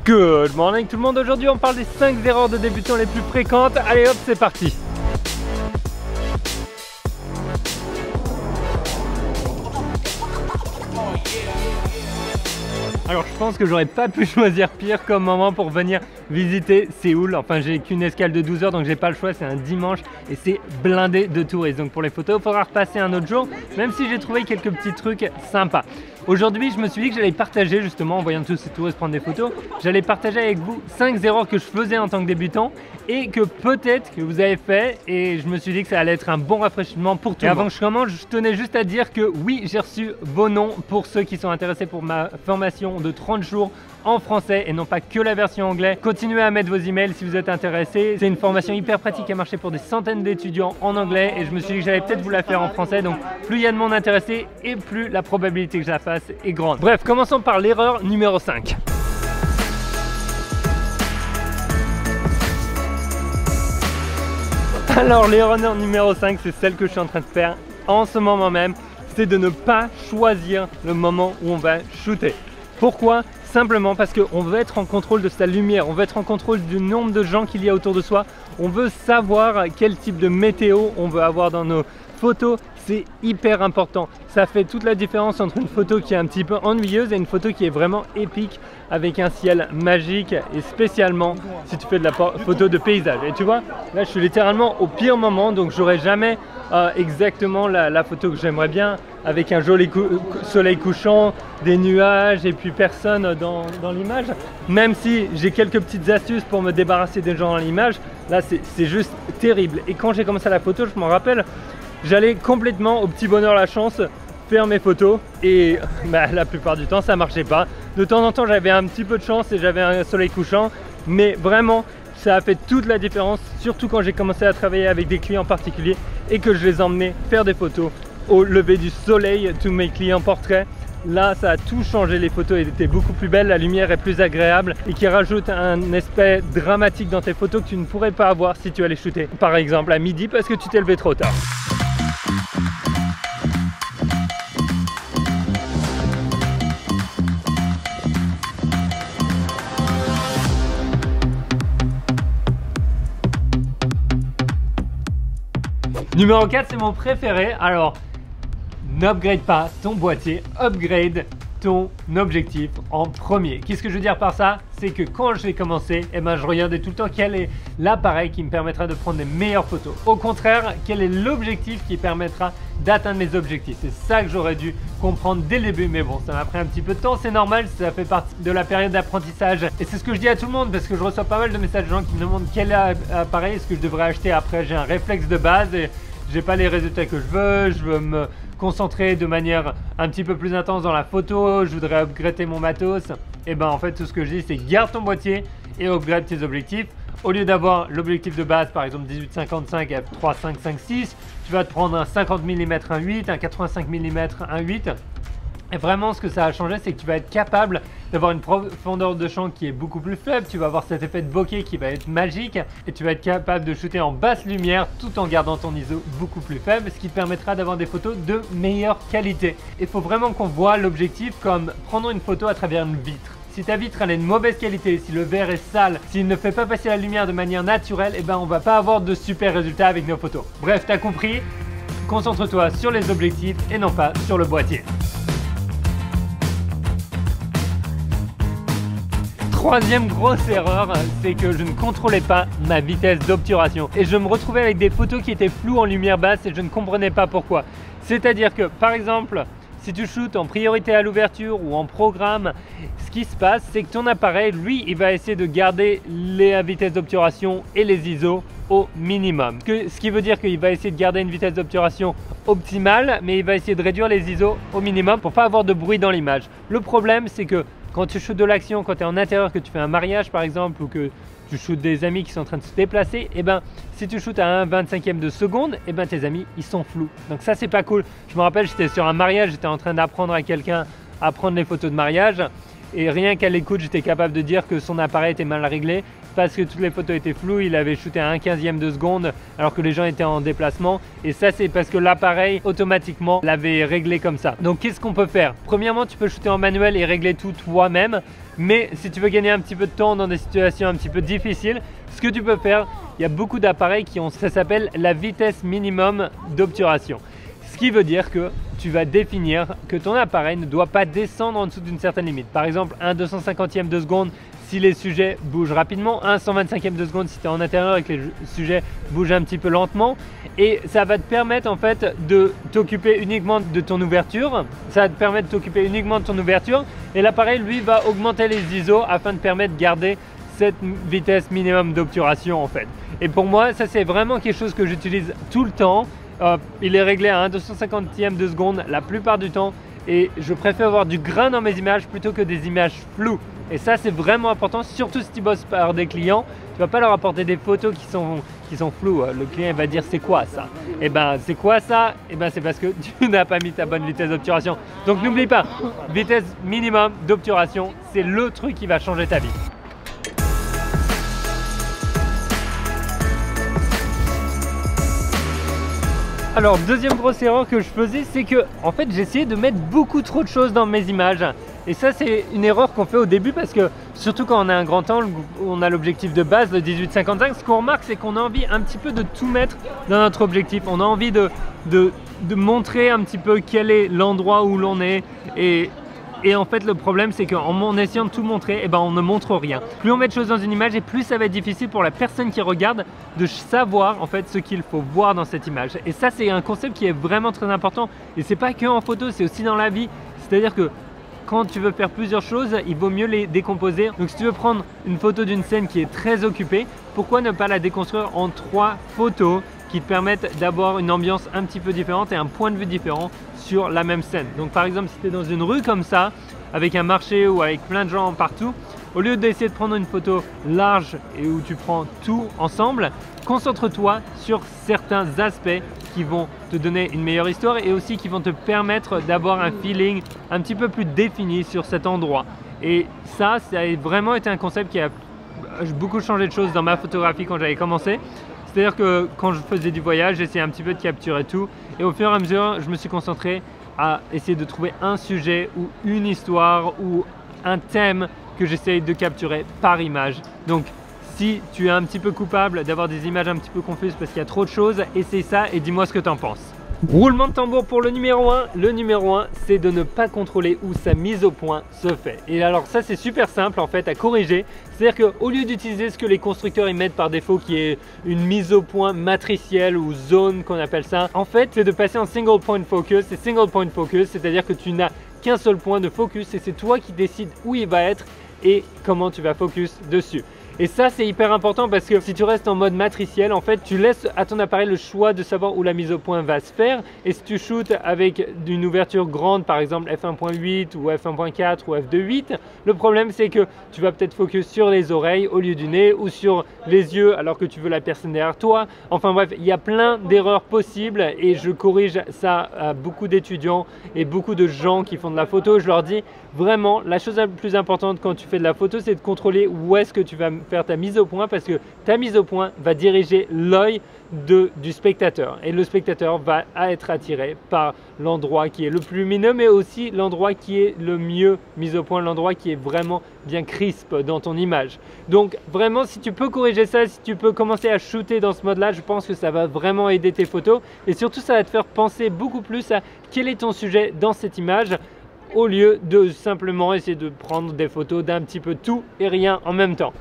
Good morning tout le monde, aujourd'hui on parle des 5 erreurs de débutants les plus fréquentes. Allez hop, c'est parti. Alors je pense que j'aurais pas pu choisir pire comme moment pour venir visiter Séoul. Enfin j'ai qu'une escale de 12 heures donc j'ai pas le choix, c'est un dimanche et c'est blindé de touristes. Donc pour les photos il faudra repasser un autre jour, même si j'ai trouvé quelques petits trucs sympas. Aujourd'hui je me suis dit que j'allais partager justement en voyant tous ces touristes prendre des photos, j'allais partager avec vous 5 erreurs que je faisais en tant que débutant et que peut-être que vous avez fait, et je me suis dit que ça allait être un bon rafraîchissement pour tout le monde. Avant que je commence, je tenais juste à dire que oui, j'ai reçu vos noms pour ceux qui sont intéressés pour ma formation de 30 jours en français et non pas que la version anglaise. Continuez à mettre vos emails si vous êtes intéressés. C'est une formation hyper pratique à marcher pour des centaines d'étudiants en anglais et je me suis dit que j'allais peut-être vous la faire en français. Donc plus il y a de monde intéressé et plus la probabilité que je la fasse est grande. Bref, commençons par l'erreur numéro 5. Alors l'erreur numéro 5, c'est celle que je suis en train de faire en ce moment même, c'est de ne pas choisir le moment où on va shooter. Pourquoi? Simplement parce qu'on veut être en contrôle de sa lumière, on veut être en contrôle du nombre de gens qu'il y a autour de soi, on veut savoir quel type de météo on veut avoir dans nos photos. C'est hyper important, ça fait toute la différence entre une photo qui est un petit peu ennuyeuse et une photo qui est vraiment épique avec un ciel magique, et spécialement si tu fais de la photo de paysage. Et tu vois, là je suis littéralement au pire moment, donc j'aurai jamais exactement la photo que j'aimerais bien, avec un joli soleil couchant, des nuages et puis personne dans l'image. Même si j'ai quelques petites astuces pour me débarrasser des gens dans l'image, là c'est juste terrible. Et quand j'ai commencé la photo, je m'en rappelle, j'allais complètement au petit bonheur la chance faire mes photos et la plupart du temps ça marchait pas. De temps en temps j'avais un petit peu de chance et j'avais un soleil couchant, mais vraiment ça a fait toute la différence, surtout quand j'ai commencé à travailler avec des clients particuliers et que je les emmenais faire des photos au lever du soleil, tous mes clients portraits. Là ça a tout changé, les photos étaient beaucoup plus belles, la lumière est plus agréable et qui rajoute un aspect dramatique dans tes photos que tu ne pourrais pas avoir si tu allais shooter par exemple à midi parce que tu t'es levé trop tard. Numéro 4, c'est mon préféré. Alors, n'upgrade pas ton boîtier, upgrade ton objectif en premier. Qu'est-ce que je veux dire par ça? C'est que quand j'ai commencé, je regardais tout le temps quel est l'appareil qui me permettra de prendre les meilleures photos. Au contraire, quel est l'objectif qui permettra d'atteindre mes objectifs? C'est ça que j'aurais dû comprendre dès le début, mais bon, ça m'a pris un petit peu de temps, c'est normal, ça fait partie de la période d'apprentissage. Et c'est ce que je dis à tout le monde parce que je reçois pas mal de messages de gens qui me demandent quel appareil est-ce que je devrais acheter. Après, j'ai un réflexe de base et j'ai pas les résultats que je veux me concentrer de manière un petit peu plus intense dans la photo, je voudrais upgrader mon matos. Et ben en fait tout ce que je dis c'est garde ton boîtier et upgrade tes objectifs. Au lieu d'avoir l'objectif de base par exemple 18-55 f3.556, tu vas te prendre un 50 mm 1.8, un 85 mm 1.8. Et vraiment ce que ça a changé c'est que tu vas être capable d'avoir une profondeur de champ qui est beaucoup plus faible, tu vas avoir cet effet de bokeh qui va être magique et tu vas être capable de shooter en basse lumière tout en gardant ton ISO beaucoup plus faible, ce qui te permettra d'avoir des photos de meilleure qualité. Il faut vraiment qu'on voit l'objectif comme prendre une photo à travers une vitre. Si ta vitre elle est de mauvaise qualité, si le verre est sale, s'il ne fait pas passer la lumière de manière naturelle, et ben on va pas avoir de super résultats avec nos photos. Bref, t'as compris, concentre-toi sur les objectifs et non pas sur le boîtier. Troisième grosse erreur, c'est que je ne contrôlais pas ma vitesse d'obturation et je me retrouvais avec des photos qui étaient floues en lumière basse et je ne comprenais pas pourquoi. C'est-à-dire que par exemple, si tu shootes en priorité à l'ouverture ou en programme, ce qui se passe c'est que ton appareil, lui, il va essayer de garder les vitesses d'obturation et les ISO au minimum. Ce qui veut dire qu'il va essayer de garder une vitesse d'obturation optimale, mais il va essayer de réduire les ISO au minimum pour pas avoir de bruit dans l'image. Le problème c'est que quand tu shootes de l'action, quand tu es en intérieur, que tu fais un mariage par exemple, ou que tu shootes des amis qui sont en train de se déplacer, et ben si tu shootes à 1/25e de seconde, et ben tes amis ils sont flous. Donc ça c'est pas cool. Je me rappelle, j'étais sur un mariage, j'étais en train d'apprendre à quelqu'un à prendre les photos de mariage et rien qu'à l'écoute j'étais capable de dire que son appareil était mal réglé parce que toutes les photos étaient floues, il avait shooté à 1/15e de seconde alors que les gens étaient en déplacement, et ça c'est parce que l'appareil automatiquement l'avait réglé comme ça. Donc qu'est-ce qu'on peut faire? Premièrement, tu peux shooter en manuel et régler tout toi-même, mais si tu veux gagner un petit peu de temps dans des situations un petit peu difficiles, ce que tu peux faire, il y a beaucoup d'appareils qui ont, ça s'appelle la vitesse minimum d'obturation. Ce qui veut dire que tu vas définir que ton appareil ne doit pas descendre en dessous d'une certaine limite. Par exemple, 1/250e de seconde si les sujets bougent rapidement, 1/125e de seconde si tu es en intérieur et que les sujets bougent un petit peu lentement. Et ça va te permettre en fait de t'occuper uniquement de ton ouverture. Ça va te permettre de t'occuper uniquement de ton ouverture. Et l'appareil, lui, va augmenter les ISO afin de permettre de garder cette vitesse minimum d'obturation en fait. Et pour moi, ça c'est vraiment quelque chose que j'utilise tout le temps. Il est réglé à 1/250e de seconde la plupart du temps, et je préfère avoir du grain dans mes images plutôt que des images floues. Et ça c'est vraiment important, surtout si tu bosses par des clients. Tu vas pas leur apporter des photos qui sont floues. Le client va dire c'est quoi ça? Et ben c'est quoi ça? Et ben c'est parce que tu n'as pas mis ta bonne vitesse d'obturation. Donc n'oublie pas, vitesse minimum d'obturation, c'est le truc qui va changer ta vie. Alors deuxième grosse erreur que je faisais, c'est que en fait j'essayais de mettre beaucoup trop de choses dans mes images, et ça c'est une erreur qu'on fait au début parce que surtout quand on a un grand angle, on a l'objectif de base, le 18-55, ce qu'on remarque c'est qu'on a envie un petit peu de tout mettre dans notre objectif. On a envie de montrer un petit peu quel est l'endroit où l'on est, et en fait le problème c'est qu'en essayant de tout montrer, eh ben, on ne montre rien. Plus on met de choses dans une image et plus ça va être difficile pour la personne qui regarde de savoir en fait ce qu'il faut voir dans cette image. Et ça c'est un concept qui est vraiment très important, et c'est pas que en photo, c'est aussi dans la vie. C'est-à-dire que quand tu veux faire plusieurs choses, il vaut mieux les décomposer. Donc si tu veux prendre une photo d'une scène qui est très occupée, pourquoi ne pas la déconstruire en 3 photos qui te permettent d'avoir une ambiance un petit peu différente et un point de vue différent sur la même scène. Donc par exemple, si tu es dans une rue comme ça, avec un marché ou avec plein de gens partout, au lieu d'essayer de prendre une photo large et où tu prends tout ensemble, concentre-toi sur certains aspects qui vont te donner une meilleure histoire et aussi qui vont te permettre d'avoir un feeling un petit peu plus défini sur cet endroit. Et ça a vraiment été un concept qui a beaucoup changé de choses dans ma photographie quand j'avais commencé. C'est-à-dire que quand je faisais du voyage, j'essayais un petit peu de capturer tout, et au fur et à mesure, je me suis concentré à essayer de trouver un sujet ou une histoire ou un thème que j'essaye de capturer par image. Donc si tu es un petit peu coupable d'avoir des images un petit peu confuses parce qu'il y a trop de choses, essaye ça et dis-moi ce que tu en penses. Roulement de tambour pour le numéro 1. Le numéro 1, c'est de ne pas contrôler où sa mise au point se fait. Et alors ça c'est super simple en fait à corriger. C'est-à-dire qu'au lieu d'utiliser ce que les constructeurs y mettent par défaut, qui est une mise au point matricielle ou zone qu'on appelle ça, en fait c'est de passer en single point focus. Et single point focus, c'est-à-dire que tu n'as qu'un seul point de focus et c'est toi qui décides où il va être et comment tu vas focus dessus. Et ça c'est hyper important parce que si tu restes en mode matriciel, en fait tu laisses à ton appareil le choix de savoir où la mise au point va se faire. Et si tu shootes avec une ouverture grande, par exemple f1.8 ou f1.4 ou f2.8, le problème c'est que tu vas peut-être focus sur les oreilles au lieu du nez, ou sur les yeux alors que tu veux la personne derrière toi. Enfin bref, il y a plein d'erreurs possibles et je corrige ça à beaucoup d'étudiants et beaucoup de gens qui font de la photo. Je leur dis vraiment, la chose la plus importante quand tu fais de la photo, c'est de contrôler où est-ce que tu vas faire ta mise au point, parce que ta mise au point va diriger l'œil du spectateur, et le spectateur va être attiré par l'endroit qui est le plus lumineux, mais aussi l'endroit qui est le mieux mis au point, l'endroit qui est vraiment bien crisp dans ton image. Donc vraiment, si tu peux corriger ça, si tu peux commencer à shooter dans ce mode là, je pense que ça va vraiment aider tes photos, et surtout ça va te faire penser beaucoup plus à quel est ton sujet dans cette image, au lieu de simplement essayer de prendre des photos d'un petit peu tout et rien en même temps.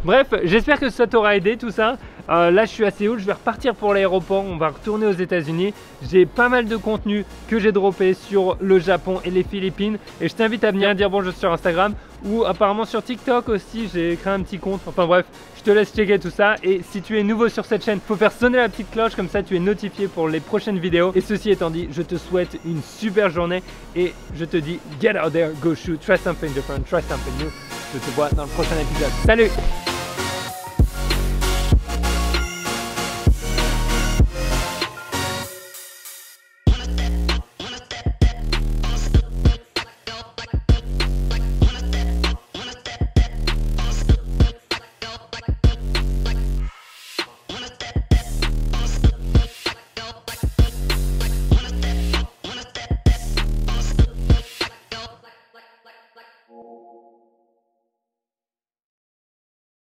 Bref, j'espère que ça t'aura aidé tout ça. Là je suis à Séoul, je vais repartir pour l'aéroport, on va retourner aux États-Unis. J'ai pas mal de contenu que j'ai droppé sur le Japon et les Philippines, et je t'invite à venir dire bonjour sur Instagram, ou apparemment sur TikTok aussi, j'ai créé un petit compte. Enfin bref, je te laisse checker tout ça, et si tu es nouveau sur cette chaîne, faut faire sonner la petite cloche, comme ça tu es notifié pour les prochaines vidéos. Et ceci étant dit, je te souhaite une super journée et je te dis get out there, go shoot, try something different, try something new. Je te vois dans le prochain épisode. Salut!